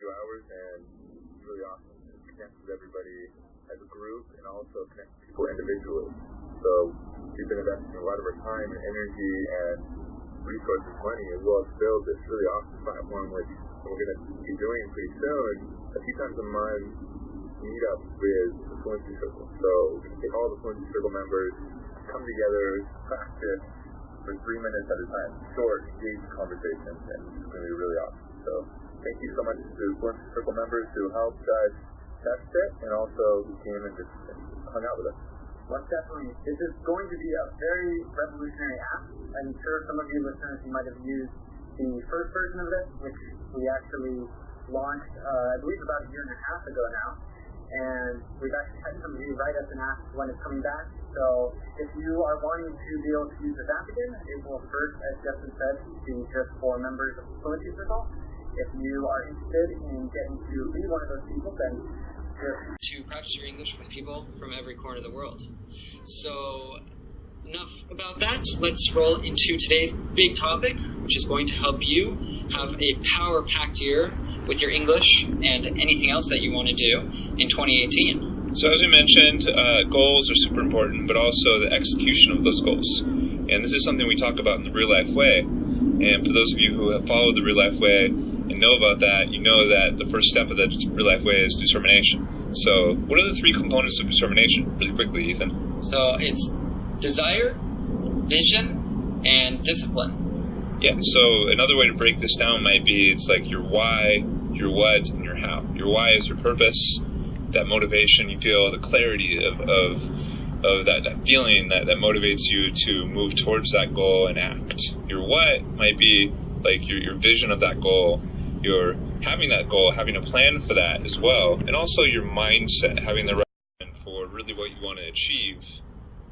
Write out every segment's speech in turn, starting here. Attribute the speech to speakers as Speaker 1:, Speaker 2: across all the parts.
Speaker 1: few hours, and it's really awesome to connect with everybody as a group and also connect with people individually. So we've been investing a lot of our time and energy and resources, money, as well as build this really awesome platform, which we're going to be doing pretty soon, a few times a month, meet up with the Fluency Circle. So we're going to take all the Fluency Circle members, come together, practice for 3 minutes at a time, short, engaged conversations, and it's going to be really awesome. So thank you so much to the Fluency Circle members who helped us test it, and also who came and just hung out with us.
Speaker 2: Most definitely. This is going to be a very revolutionary app. I'm sure some of you listeners who might have used the first version of this, which we actually launched, I believe, about a year and a half ago now. And we've actually had some of you write us and ask when it's coming back. So if you are wanting to be able to use this app again, it will first, as Justin said, be just for members of the Fluency Circle. If you are interested in getting to be one of those people, then
Speaker 3: to practice your English with people from every corner of the world. So enough about that. Let's roll into today's big topic, which is going to help you have a power-packed year with your English and anything else that you want to do in 2018.
Speaker 4: So as we mentioned, goals are super important, but also the execution of those goals. And this is something we talk about in the Real Life Way. And for those of you who have followed the Real Life Way and know about that, you know that the first step of the Real Life Way is determination. So what are the 3 components of determination, really quickly, Ethan?
Speaker 3: So it's desire, vision, and discipline.
Speaker 4: Yeah, so another way to break this down might be it's like your why, your what, and your how. Your why is your purpose, that motivation you feel, the clarity of that feeling that motivates you to move towards that goal and act. Your what might be like your vision of that goal, your having that goal, having a plan for that as well, and also your mindset, having the right plan for really what you want to achieve,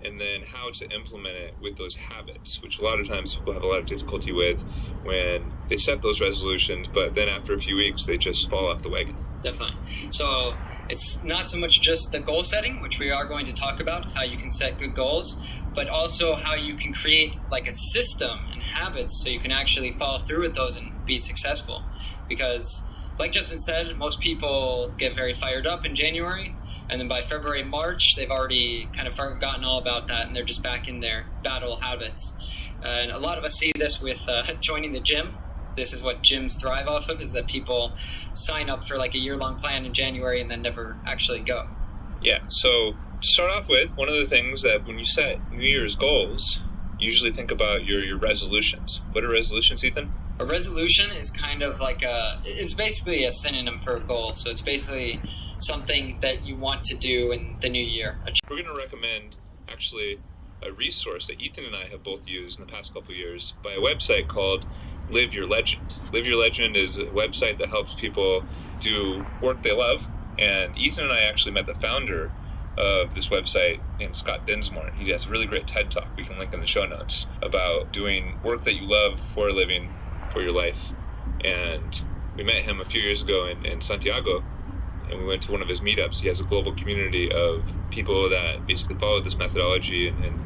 Speaker 4: and then how to implement it with those habits, which a lot of times people have a lot of difficulty with when they set those resolutions, but then after a few weeks they just fall off the wagon.
Speaker 3: Definitely. So it's not so much just the goal setting, which we are going to talk about, how you can set good goals, but also how you can create like a system and habits so you can actually follow through with those and be successful. Because like Justin said, most people get very fired up in January, and then by February, March, they've already kind of forgotten all about that, and they're just back in their bad old habits. And a lot of us see this with joining the gym. This is what gyms thrive off of, is that people sign up for like a year-long plan in January and then never actually go.
Speaker 4: Yeah, so to start off with, one of the things that when you set New Year's goals, you usually think about your resolutions. What are resolutions, Ethan?
Speaker 3: A resolution is kind of like it's basically a synonym for a goal. So it's basically something that you want to do in the new year.
Speaker 4: We're going to recommend actually a resource that Ethan and I have both used in the past couple of years by a website called Live Your Legend. Live Your Legend is a website that helps people do work they love. And Ethan and I actually met the founder of this website named Scott Dinsmore. He has a really great TED Talk we can link in the show notes about doing work that you love for a living, for your life. And we met him a few years ago in Santiago, and we went to one of his meetups. He has a global community of people that basically follow this methodology and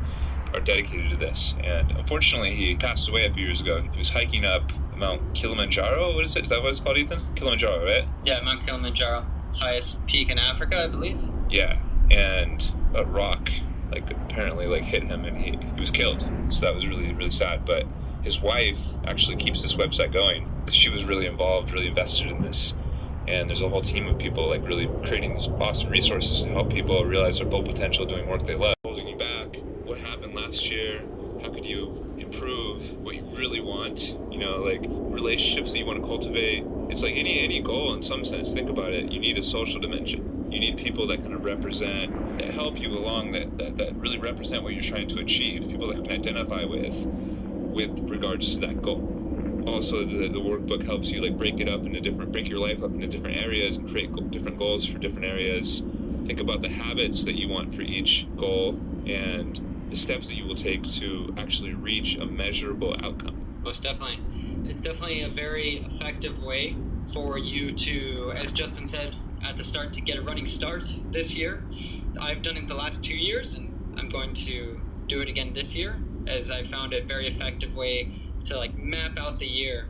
Speaker 4: are dedicated to this. And unfortunately, he passed away a few years ago. He was hiking up Mount Kilimanjaro. What is it? Is that what it's called, Ethan? Kilimanjaro, right?
Speaker 3: Yeah, Mount Kilimanjaro. Highest peak in Africa, I believe.
Speaker 4: Yeah, and a rock apparently hit him, and he was killed. So that was really, really sad. But his wife actually keeps this website going because she was really involved, really invested in this. And there's a whole team of people really creating these awesome resources to help people realize their full potential doing work they love. Holding you back, what happened last year, how could you improve what you really want, relationships that you want to cultivate. It's like any goal in some sense. Think about it. You need a social dimension. You need people that kind of represent, that help you along, that really represent what you're trying to achieve, people that you can identify with regards to that goal. Also, the workbook helps you break your life up into different areas and create different goals for different areas. Think about the habits that you want for each goal and the steps that you will take to actually reach a measurable outcome.
Speaker 3: Most definitely. It's definitely a very effective way for you to, as Justin said at the start, to get a running start this year. I've done it the last 2 years, and I'm going to do it again this year, as I found a very effective way to map out the year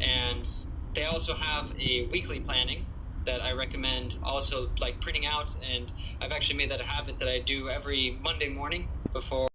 Speaker 3: and They also have a weekly planning that I recommend also like printing out, and I've actually made that a habit that I do every Monday morning before